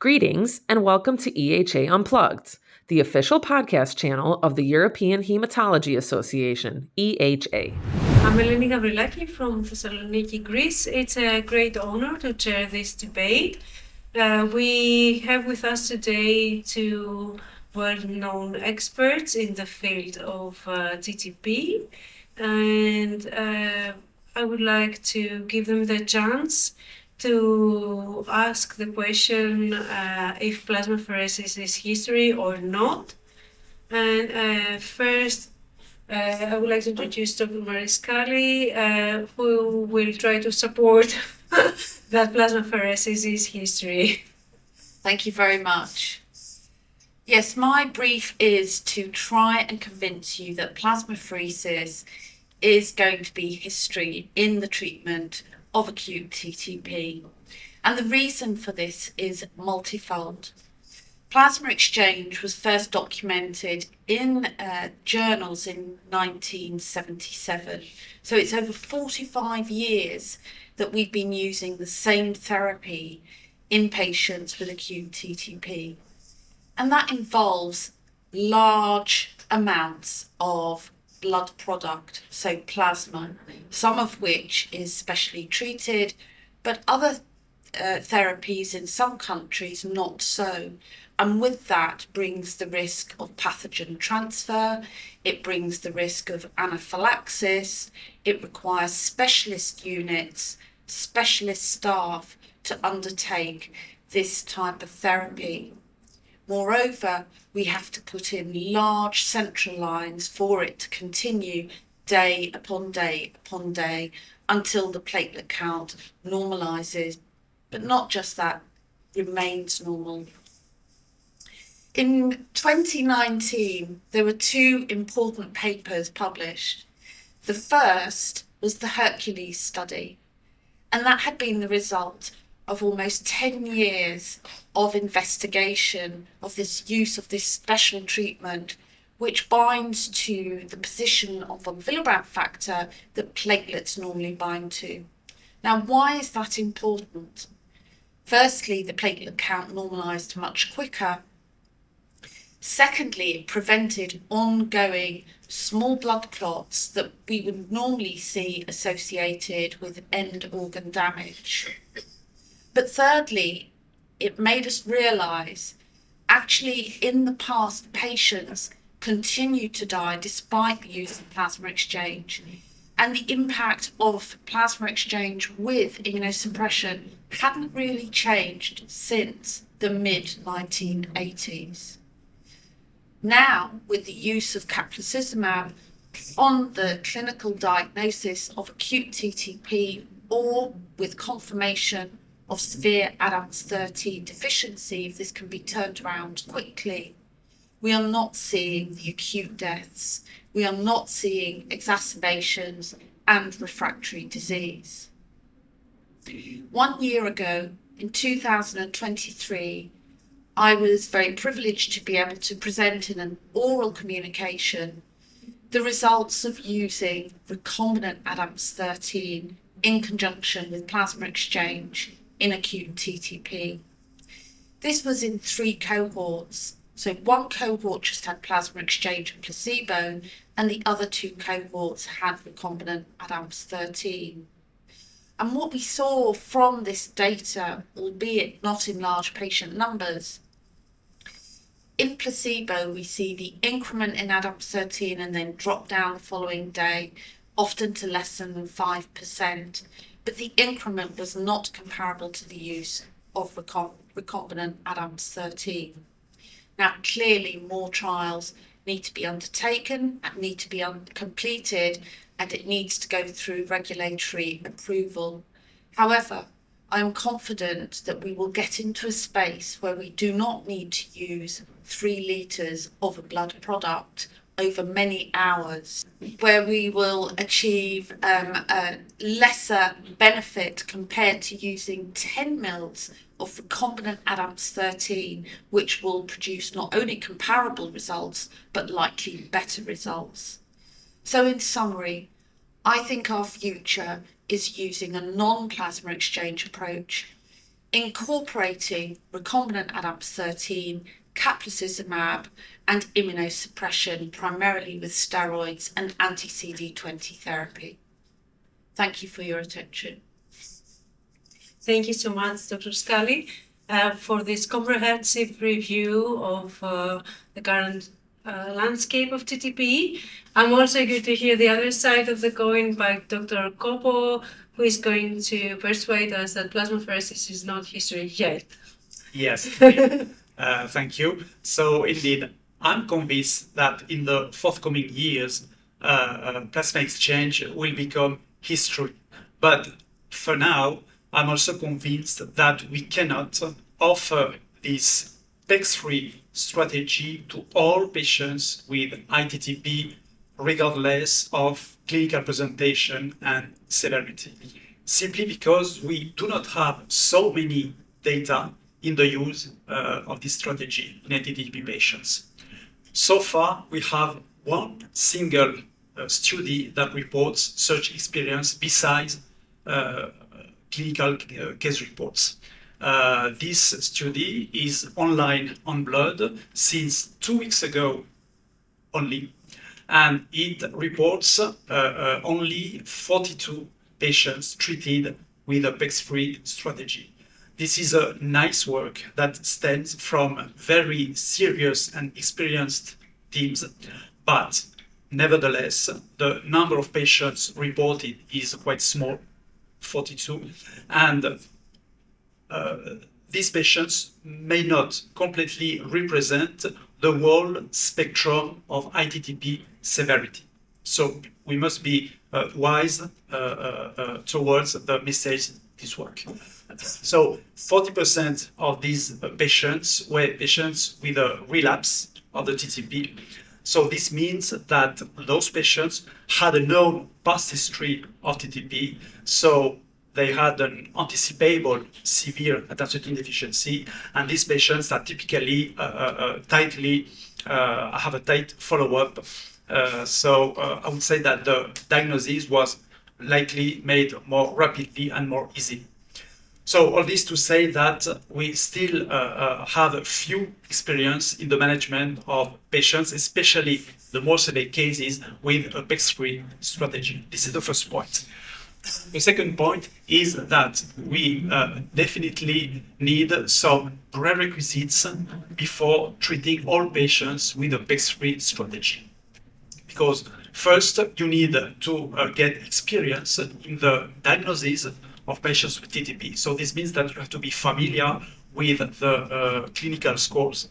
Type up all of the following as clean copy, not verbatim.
Greetings and welcome to EHA Unplugged, the official podcast channel of the European Hematology Association, EHA. I'm Eleni Gavriilaki from Thessaloniki, Greece. It's a great honor to chair this debate. We have with us today two well-known experts in the field of TTP, and I would like to give them the chance to ask the question if plasmapheresis is history or not. And first, I would like to introduce Dr. Prof Scully, who will try to support that plasmapheresis is history. Thank you very much. Yes, my brief is to try and convince you that plasmapheresis is going to be history in the treatment of acute TTP. And the reason for this is multifold. Plasma exchange was first documented in journals in 1977. So it's over 45 years that we've been using the same therapy in patients with acute TTP. And that involves large amounts of blood product, so plasma, some of which is specially treated, but other therapies in some countries not so. And with that brings the risk of pathogen transfer, it brings the risk of anaphylaxis, it requires specialist units, specialist staff to undertake this type of therapy. Moreover, we have to put in large central lines for it to continue day upon day upon day until the platelet count normalises, but not just that, remains normal. In 2019, there were two important papers published. The first was the Hercules study, and that had been the result of almost 10 years of investigation of this use of this special treatment, which binds to the position of a Willebrand factor that platelets normally bind to. Now, why is that important? Firstly, the platelet count normalised much quicker. Secondly, it prevented ongoing small blood clots that we would normally see associated with end organ damage. But thirdly, it made us realise actually in the past patients continued to die despite the use of plasma exchange. And the impact of plasma exchange with immunosuppression hadn't really changed since the mid-1980s. Now, with the use of caplacizumab on the clinical diagnosis of acute TTP or with confirmation of severe ADAMTS13 deficiency, if this can be turned around quickly, we are not seeing the acute deaths. We are not seeing exacerbations and refractory disease. 1 year ago, in 2023, I was very privileged to be able to present in an oral communication the results of using recombinant ADAMTS13 in conjunction with plasma exchange in acute TTP. This was in 3 cohorts. So one cohort just had plasma exchange and placebo, and the other 2 cohorts had recombinant ADAMTS13. And what we saw from this data, albeit not in large patient numbers, in placebo we see the increment in ADAMTS13 and then drop down the following day, often to less than 5%. But the increment was not comparable to the use of recombinant ADAMTS13. Now, clearly, more trials need to be undertaken and need to be completed, and it needs to go through regulatory approval. However, I am confident that we will get into a space where we do not need to use 3 litres of a blood product over many hours, where we will achieve a lesser benefit compared to using 10 mils of recombinant ADAMTS13, which will produce not only comparable results, but likely better results. So in summary, I think our future is using a non-plasma exchange approach. incorporating recombinant ADAMTS13, caplacizumab, and immunosuppression, primarily with steroids and anti-CD20 therapy. Thank you for your attention. Thank you so much, Dr. Scully, for this comprehensive review of the current landscape of TTP. I'm also good to hear the other side of the coin by Dr. Coppo, who is going to persuade us that plasmapheresis is not history yet. Yes, thank you. So indeed, I'm convinced that in the forthcoming years, plasma exchange will become history. But for now, I'm also convinced that we cannot offer this PEX-free strategy to all patients with aTTP, regardless of clinical presentation and severity, simply because we do not have so many data in the use of this strategy in aTTP patients. So far, we have one single study that reports such experience besides clinical case reports. This study is online on blood since 2 weeks ago only, and it reports only 42 patients treated with a PEX-free strategy. This is a nice work that stems from very serious and experienced teams, but nevertheless, the number of patients reported is quite small, 42, and these patients may not completely represent the whole spectrum of aTTP severity. So we must be wise towards the message this work. So 40% of these patients were patients with a relapse of the TTP. So this means that those patients had a known past history of TTP. So they had an anticipable severe aTTP deficiency, and these patients are typically tightly have a tight follow-up. So I would say that the diagnosis was likely made more rapidly and more easy. So all this to say that we still have a few experience in the management of patients, especially the more severe cases with a PEX-free strategy. This is the first point. The second point is that we definitely need some prerequisites before treating all patients with a PEX-free strategy. Because first, you need to get experience in the diagnosis of patients with TTP. So this means that you have to be familiar with the clinical scores,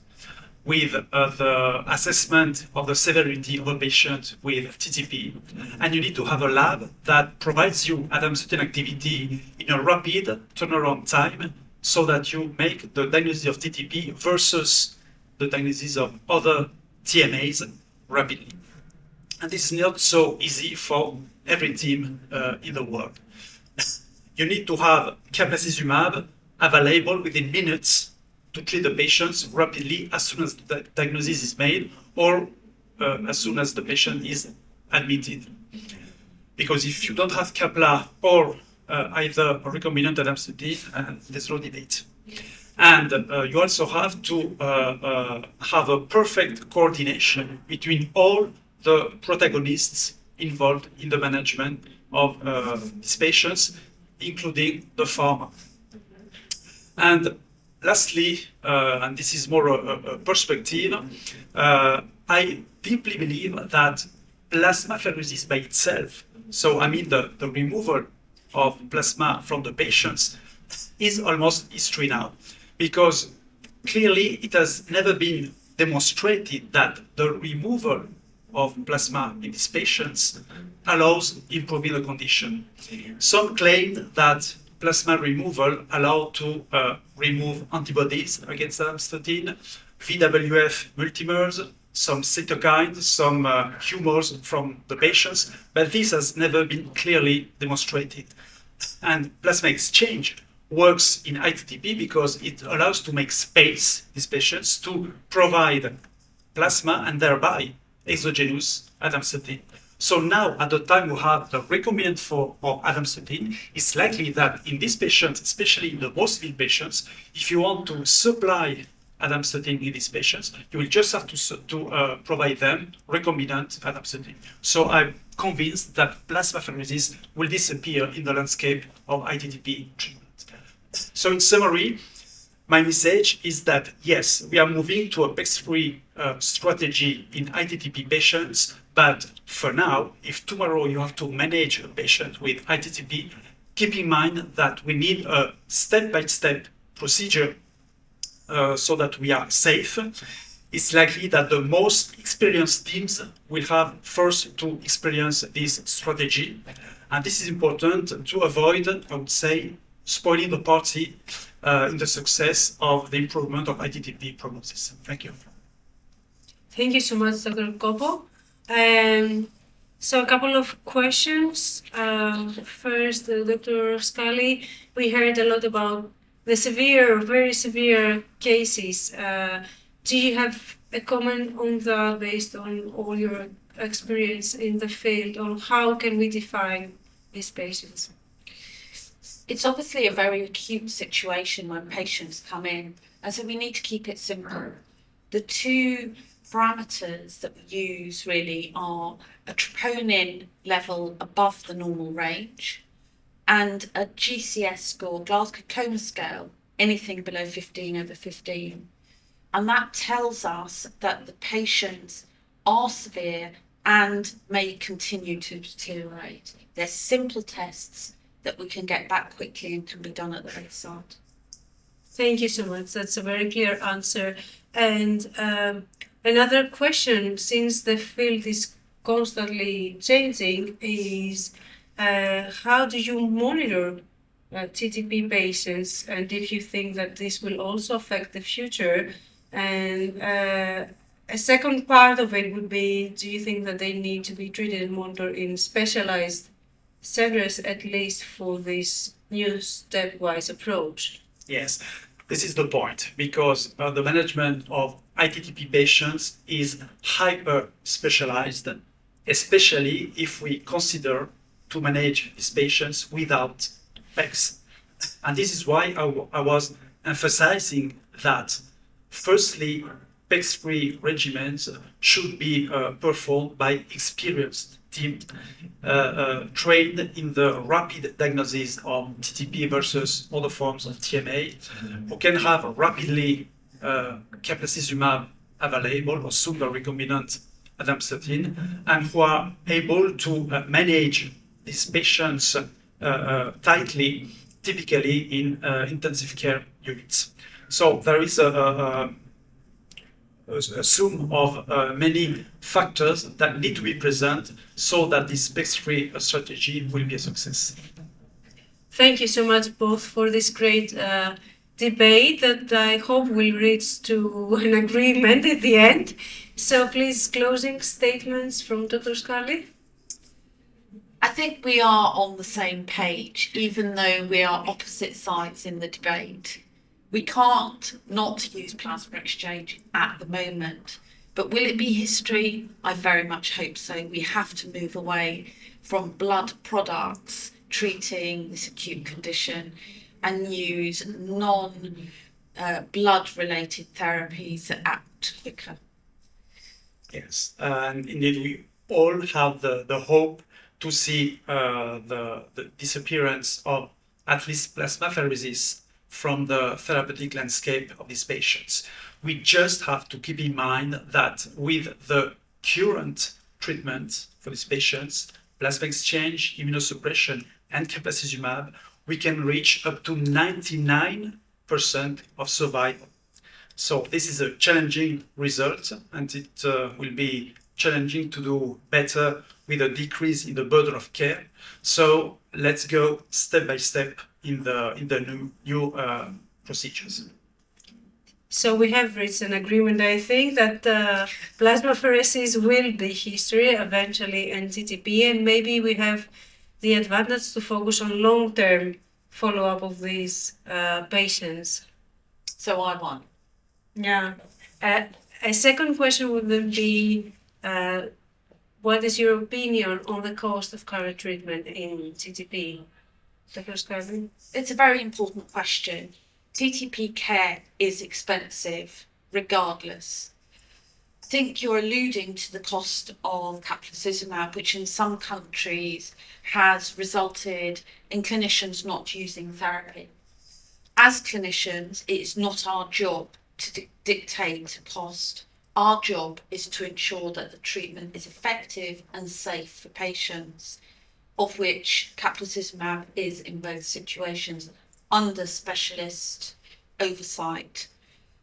with the assessment of the severity of a patient with TTP. And you need to have a lab that provides you ADAMTS13 activity in a rapid turnaround time so that you make the diagnosis of TTP versus the diagnosis of other TMAs rapidly. And this is not so easy for every team in the world. You need to have caplacizumab available within minutes to treat the patients rapidly as soon as the diagnosis is made or as soon as the patient is admitted. Because if you don't have capla or either recombinant ADAMTS13, there's no debate. And you also have to have a perfect coordination between all the protagonists involved in the management of these patients, including the pharma. And lastly, and this is more a perspective, I deeply believe that plasmapheresis by itself, so I mean the removal of plasma from the patients, is almost history now. Because clearly it has never been demonstrated that the removal of plasma in these patients allows improving the condition. Some claim that plasma removal allows to remove antibodies against ADAMTS13, VWF multimers, some cytokines, some humors from the patients, but this has never been clearly demonstrated. And plasma exchange works in aTTP because it allows to make space these patients to provide plasma and thereby exogenous ADAMTS13. So now, at the time we have the recombinant form of atorvastatin, it's likely that in these patients, especially in the most ill patients, if you want to supply atorvastatin in these patients, you will just have to provide them recombinant atorvastatin. So I'm convinced that plasmapheresis will disappear in the landscape of aTTP treatment. So in summary, my message is that yes, we are moving to a PEX-free strategy in aTTP patients, but for now, if tomorrow you have to manage a patient with aTTP, keep in mind that we need a step-by-step procedure so that we are safe. It's likely that the most experienced teams will have first to experience this strategy. And this is important to avoid, I would say, spoiling the party in the success of the improvement of aTTP prognosis. Thank you. Thank you so much, Dr. Coppo. So a couple of questions. First, Dr. Scully, we heard a lot about the severe, very severe cases. Do you have a comment on that based on all your experience in the field, or how can we define these patients? It's obviously a very acute situation when patients come in, and so we need to keep it simple. The two parameters that we use really are a troponin level above the normal range and a GCS score, Glasgow Coma Scale, anything below 15/15. And that tells us that the patients are severe and may continue to deteriorate. They're simple tests that we can get back quickly and can be done at the bedside. Thank you so much. That's a very clear answer. And another question, since the field is constantly changing, is how do you monitor TTP patients, and if you think that this will also affect the future? And a second part of it would be, do you think that they need to be treated and monitored in specialized centers, at least for this new stepwise approach? Yes, this is the point, because the management of aTTP patients is hyper specialized, especially if we consider to manage these patients without PEX. And this is why I was emphasizing that, firstly, PEX-free regimens should be performed by experienced team trained in the rapid diagnosis of TTP versus other forms of TMA, who can have rapidly caplacizumab available or super recombinant atorvastatin, and who are able to manage these patients tightly, typically in intensive care units. So there is a sum of many factors that need to be present so that this PEX-free strategy will be a success. Thank you so much both for this great debate that I hope will reach to an agreement at the end. So please, closing statements from Dr. Scully. I think we are on the same page, even though we are opposite sides in the debate. We can't not use plasma exchange at the moment, but will it be history? I very much hope so. We have to move away from blood products treating this acute condition and use non-blood related therapies that act quicker. Yes, and indeed we all have the hope to see the disappearance of at least plasmapheresis from the therapeutic landscape of these patients. We just have to keep in mind that with the current treatment for these patients, plasma exchange, immunosuppression, and caplacizumab, we can reach up to 99% of survival. So this is a challenging result, and it will be challenging to do better with a decrease in the burden of care. So let's go step by step in the new procedures. So we have reached an agreement, I think, that plasmapheresis will be history eventually, and TTP, and maybe we have the advantage to focus on long-term follow-up of these patients. So I won. Yeah. A second question would then be, what is your opinion on the cost of current treatment in TTP? Dr. Scully? It's a very important question. TTP care is expensive regardless. I think you're alluding to the cost of caplacizumab, which in some countries has resulted in clinicians not using therapy. As clinicians, it is not our job to dictate cost. Our job is to ensure that the treatment is effective and safe for patients, of which caplacizumab is in both situations under specialist oversight.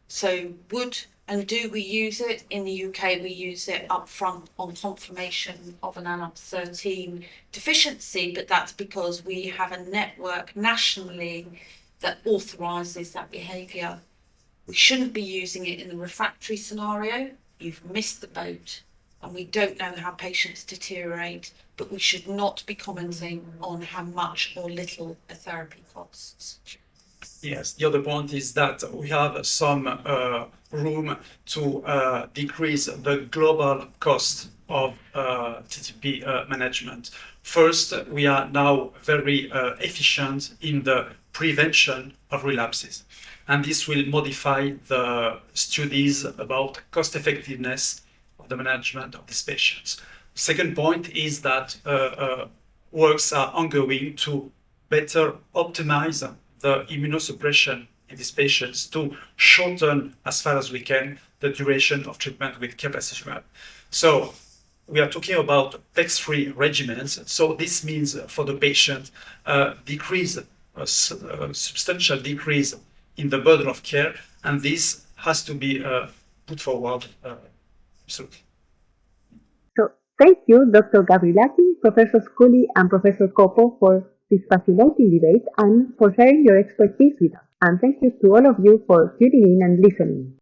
So do we use it? In the UK, we use it up front on confirmation of an ANAP13 deficiency, but that's because we have a network nationally that authorises that behaviour. We shouldn't be using it in the refractory scenario. You've missed the boat, and we don't know how patients deteriorate, but we should not be commenting on how much or little a therapy costs. Yes, the other point is that we have some room to decrease the global cost of TTP management. First, we are now very efficient in the prevention of relapses, and this will modify the studies about cost effectiveness of the management of these patients. Second point is that works are ongoing to better optimize the immunosuppression in these patients to shorten, as far as we can, the duration of treatment with caplacizumab. So we are talking about tax-free regimens. So this means for the patient a substantial decrease in the burden of care, and this has to be put forward. Absolutely. So thank you, Dr. Gavriilaki, Professor Scully, and Professor Coppo for this fascinating debate and for sharing your expertise with us. And thank you to all of you for tuning in and listening.